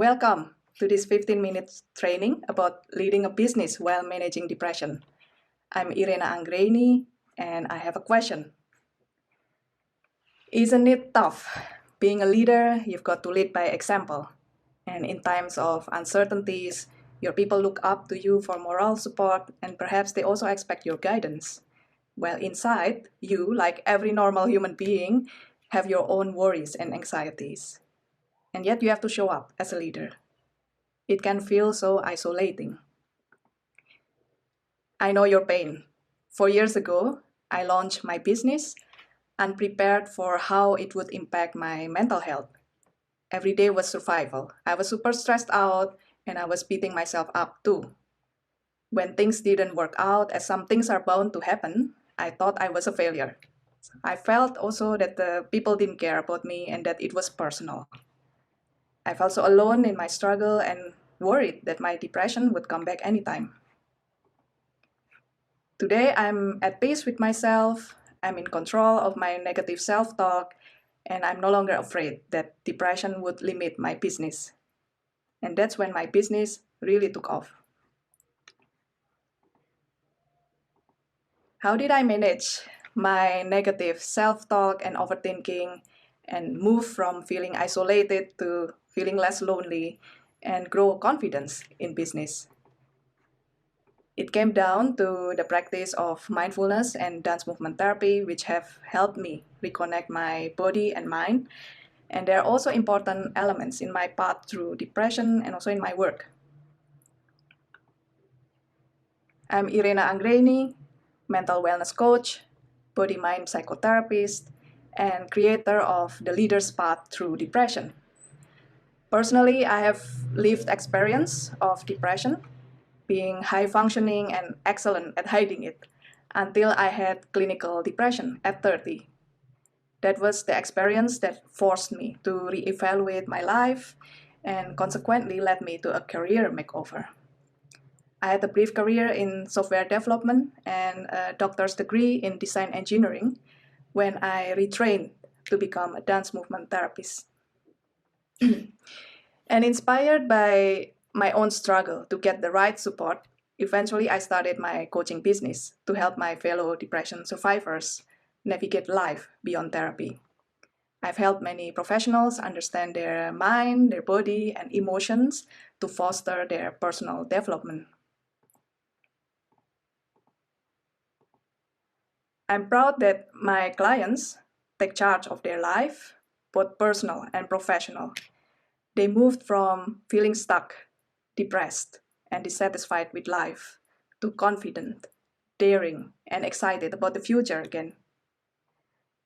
Welcome to this 15-minute training about leading a business while managing depression. I'm Irena Anggreni and I have a question. Isn't it tough? Being a leader, you've got to lead by example. And in times of uncertainties, your people look up to you for moral support and perhaps they also expect your guidance. While inside, you, like every normal human being, have your own worries and anxieties. And yet you have to show up as a leader. It can feel so isolating. I know your pain. 4 years ago, I launched my business unprepared for how it would impact my mental health. Every day was survival. I was super stressed out and I was beating myself up too. When things didn't work out, as some things are bound to happen, I thought I was a failure. I felt also that the people didn't care about me and that it was personal. I felt so alone in my struggle and worried that my depression would come back anytime. Today, I'm at peace with myself, I'm in control of my negative self-talk, and I'm no longer afraid that depression would limit my business. And that's when my business really took off. How did I manage my negative self-talk and overthinking and move from feeling isolated to feeling less lonely and grow confidence in business? It came down to the practice of mindfulness and dance movement therapy, which have helped me reconnect my body and mind. And they're also important elements in my path through depression and also in my work. I'm Irena Anggreni, mental wellness coach, body-mind psychotherapist, and creator of the Leader's Path Through Depression. Personally, I have lived experience of depression, being high functioning and excellent at hiding it, until I had clinical depression at 30. That was the experience that forced me to reevaluate my life and consequently led me to a career makeover. I had a brief career in software development and a doctor's degree in design engineering when I retrained to become a dance movement therapist. And inspired by my own struggle to get the right support, eventually I started my coaching business to help my fellow depression survivors navigate life beyond therapy. I've helped many professionals understand their mind, their body, and emotions to foster their personal development. I'm proud that my clients take charge of their life, both personal and professional. They moved from feeling stuck, depressed, and dissatisfied with life to confident, daring, and excited about the future again.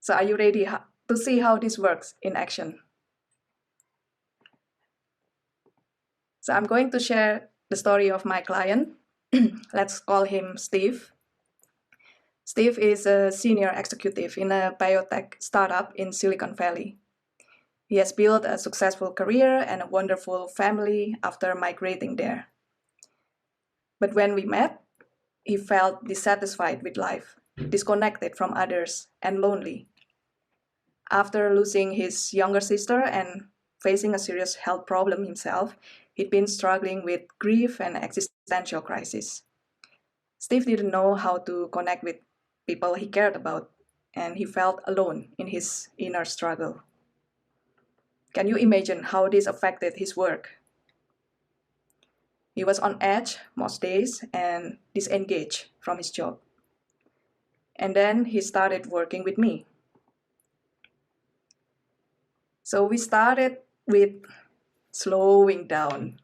So are you ready to see how this works in action? So I'm going to share the story of my client. Let's call him Steve. Steve is a senior executive in a biotech startup in Silicon Valley. He has built a successful career and a wonderful family after migrating there. But when we met, he felt dissatisfied with life, disconnected from others, and lonely. After losing his younger sister and facing a serious health problem himself, he'd been struggling with grief and existential crisis. Steve didn't know how to connect with people he cared about, and he felt alone in his inner struggle. Can you imagine how this affected his work? He was on edge most days and disengaged from his job. And then he started working with me. So we started with slowing down.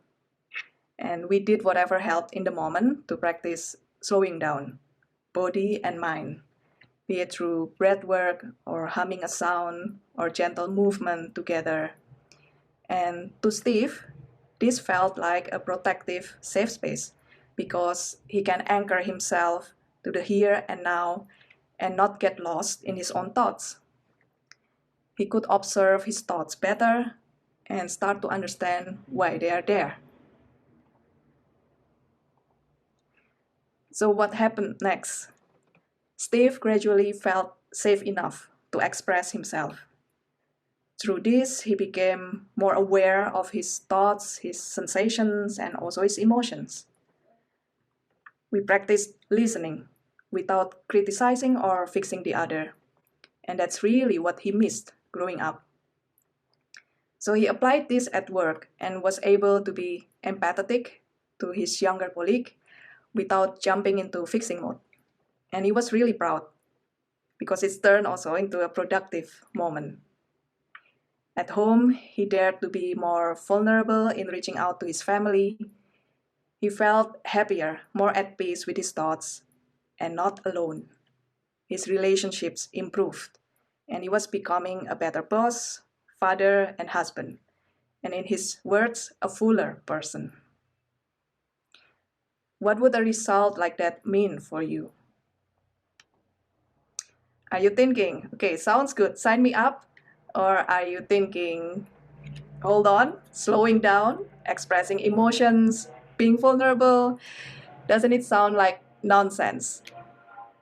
And we did whatever helped in the moment to practice slowing down, body and mind, be it through breath work or humming a sound or gentle movement together. And to Steve, this felt like a protective safe space because he can anchor himself to the here and now and not get lost in his own thoughts. He could observe his thoughts better and start to understand why they are there. So what happened next? Steve gradually felt safe enough to express himself. Through this, he became more aware of his thoughts, his sensations, and also his emotions. We practiced listening without criticizing or fixing the other. And that's really what he missed growing up. So he applied this at work and was able to be empathetic to his younger colleague without jumping into fixing mode. And he was really proud because it's turned also into a productive moment. At home, he dared to be more vulnerable in reaching out to his family. He felt happier, more at peace with his thoughts, and not alone. His relationships improved, and he was becoming a better boss, father, and husband, and in his words, a fuller person. What would a result like that mean for you? Are you thinking, okay, sounds good, sign me up? Or are you thinking, hold on, slowing down, expressing emotions, being vulnerable? Doesn't it sound like nonsense?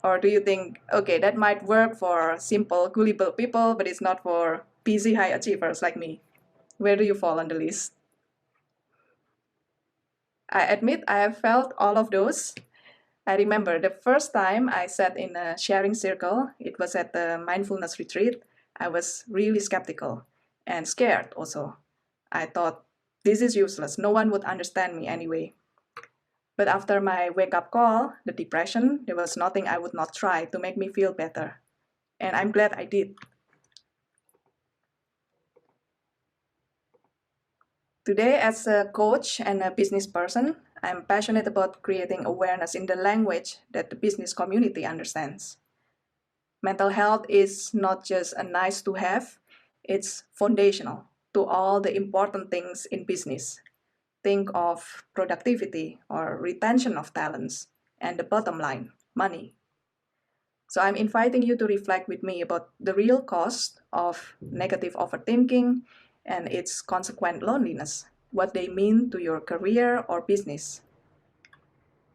Or do you think, okay, that might work for simple, gullible people, but it's not for busy high achievers like me? Where do you fall on the list? I admit I have felt all of those. I remember the first time I sat in a sharing circle, it was at the mindfulness retreat. I was really skeptical and scared also. I thought, this is useless, no one would understand me anyway. But after my wake up call, the depression, there was nothing I would not try to make me feel better. And I'm glad I did. Today, as a coach and a business person, I'm passionate about creating awareness in the language that the business community understands. Mental health is not just a nice to have, it's foundational to all the important things in business. Think of productivity or retention of talents and the bottom line, money. So I'm inviting you to reflect with me about the real cost of negative overthinking and its consequent loneliness, what they mean to your career or business.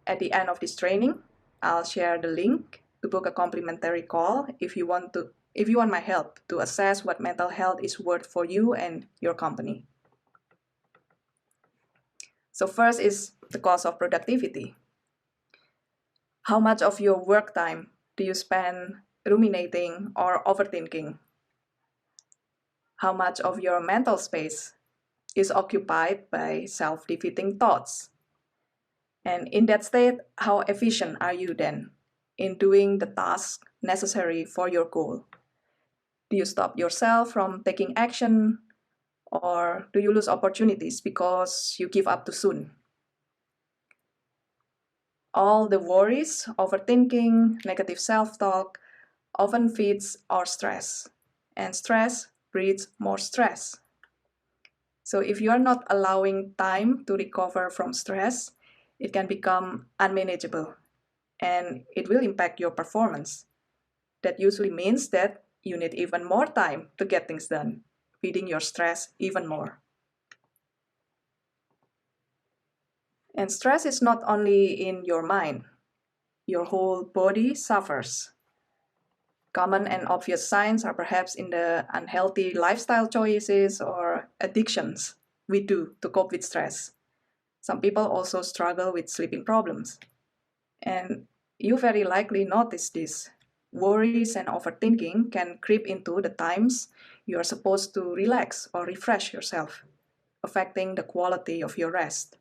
At the end of this training, I'll share the link to book a complimentary call if you want my help to assess what mental health is worth for you and your company. So first is the cost of productivity. How much of your work time do you spend ruminating or overthinking? How much of your mental space is occupied by self-defeating thoughts? And in that state, how efficient are you then in doing the tasks necessary for your goal? Do you stop yourself from taking action, or do you lose opportunities because you give up too soon? All the worries, overthinking, negative self-talk often feeds our stress, and stress breeds more stress. So if you are not allowing time to recover from stress, it can become unmanageable and it will impact your performance. That usually means that you need even more time to get things done, feeding your stress even more. And stress is not only in your mind, your whole body suffers. Common and obvious signs are perhaps in the unhealthy lifestyle choices or addictions we do to cope with stress. Some people also struggle with sleeping problems. And you very likely notice this. Worries and overthinking can creep into the times you are supposed to relax or refresh yourself, affecting the quality of your rest,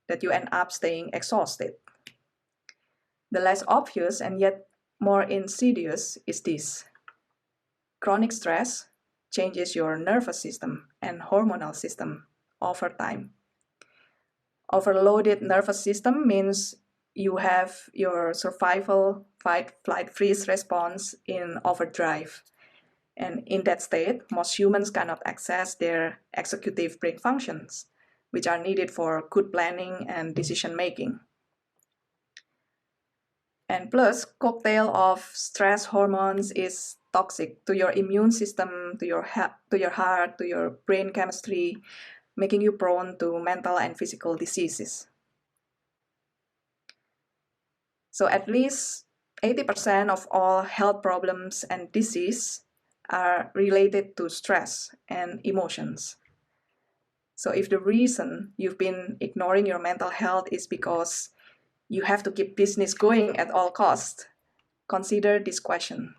that you end up staying exhausted. The less obvious and yet more insidious is this. Chronic stress changes your nervous system and hormonal system over time. Overloaded nervous system means you have your survival, fight, flight, freeze response in overdrive. And in that state, most humans cannot access their executive brain functions, which are needed for good planning and decision making. And plus, cocktail of stress hormones is toxic to your immune system, to your heart, to your brain chemistry, making you prone to mental and physical diseases. So at least 80% of all health problems and disease are related to stress and emotions. So if the reason you've been ignoring your mental health is because you have to keep business going at all costs, consider this question.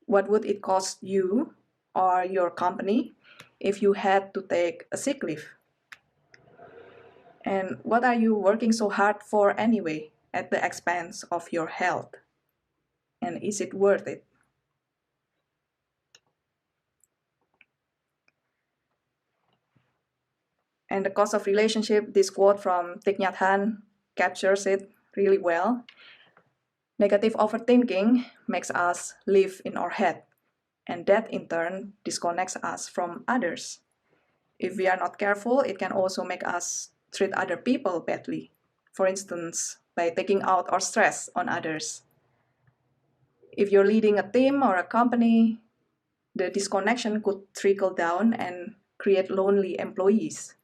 What would it cost you or your company if you had to take a sick leave? And what are you working so hard for anyway at the expense of your health? And is it worth it? And the cost of relationship, this quote from Thich Nhat Hanh captures it really well. Negative overthinking makes us live in our head, and that in turn disconnects us from others. If we are not careful, it can also make us treat other people badly. For instance, by taking out our stress on others. If you're leading a team or a company, the disconnection could trickle down and create lonely employees.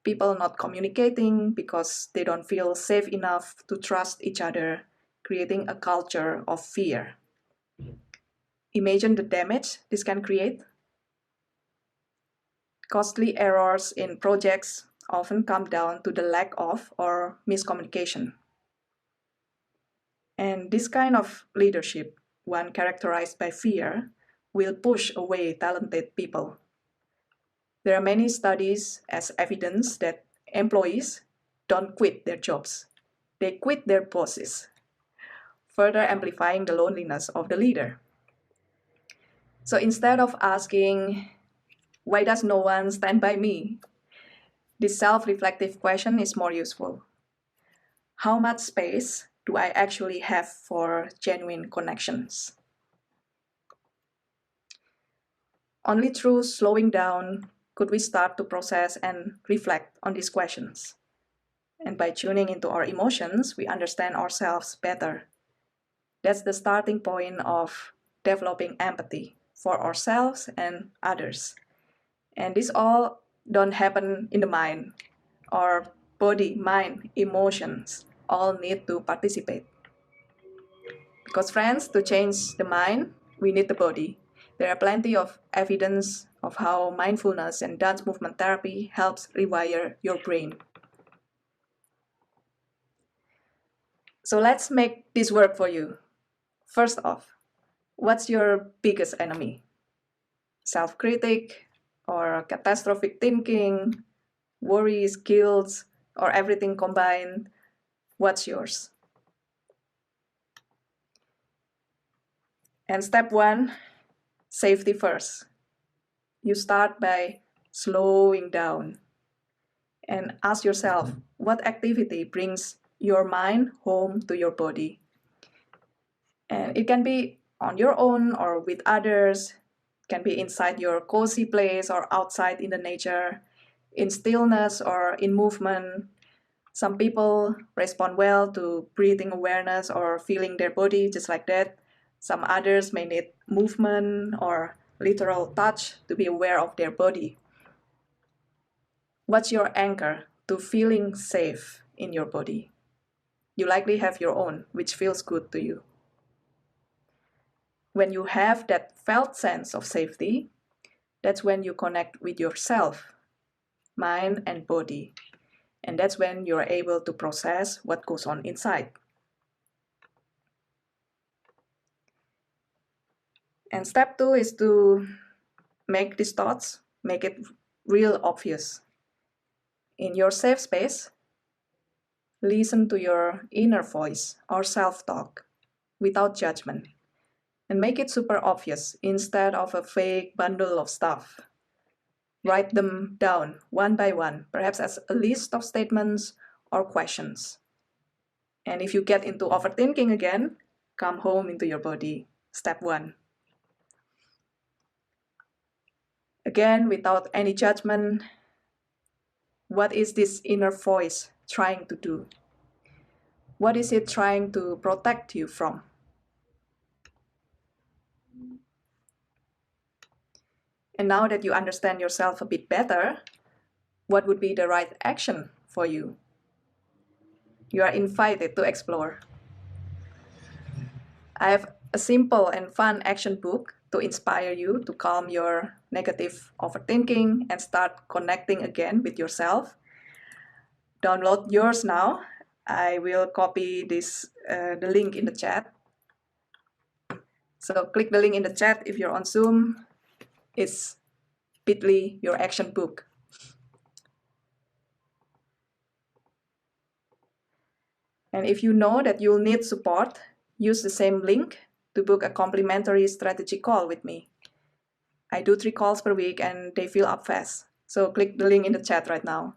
People not communicating because they don't feel safe enough to trust each other, creating a culture of fear. Imagine the damage this can create. Costly errors in projects often come down to the lack of or miscommunication. And this kind of leadership, one characterized by fear, will push away talented people. There are many studies as evidence that employees don't quit their jobs. They quit their bosses, further amplifying the loneliness of the leader. So instead of asking, why does no one stand by me? This self-reflective question is more useful. How much space do I actually have for genuine connections? Only through slowing down could we start to process and reflect on these questions. And by tuning into our emotions, we understand ourselves better. That's the starting point of developing empathy for ourselves and others. And this all don't happen in the mind. Our body, mind, emotions all need to participate. Because friends, to change the mind, we need the body. There are plenty of evidence of how mindfulness and dance movement therapy helps rewire your brain. So let's make this work for you. First off, what's your biggest enemy? Self-critic or catastrophic thinking, worries, guilt, or everything combined? What's yours? And step one, safety first. You start by slowing down and ask yourself, what activity brings your mind home to your body? And it can be on your own or with others. It can be inside your cozy place or outside in the nature, in stillness or in movement. Some people respond well to breathing awareness or feeling their body just like that. Some others may need movement or literal touch to be aware of their body. What's your anchor to feeling safe in your body? You likely have your own, which feels good to you. When you have that felt sense of safety, that's when you connect with yourself, mind and body. And that's when you're able to process what goes on inside. And step two is to make these thoughts, make it real obvious. In your safe space, listen to your inner voice or self-talk without judgment. And make it super obvious instead of a vague bundle of stuff. Write them down one by one, perhaps as a list of statements or questions. And if you get into overthinking again, come home into your body. Step one. Again, without any judgment, what is this inner voice trying to do? What is it trying to protect you from? And now that you understand yourself a bit better, what would be the right action for you? You are invited to explore. I have a simple and fun action book to inspire you to calm your negative overthinking and start connecting again with yourself. Download yours now. I will copy the link in the chat. So click the link in the chat if you're on Zoom. It's bit.ly your action book. And if you know that you'll need support, use the same link to book a complimentary strategy call with me. I do 3 calls per week and they fill up fast. So click the link in the chat right now.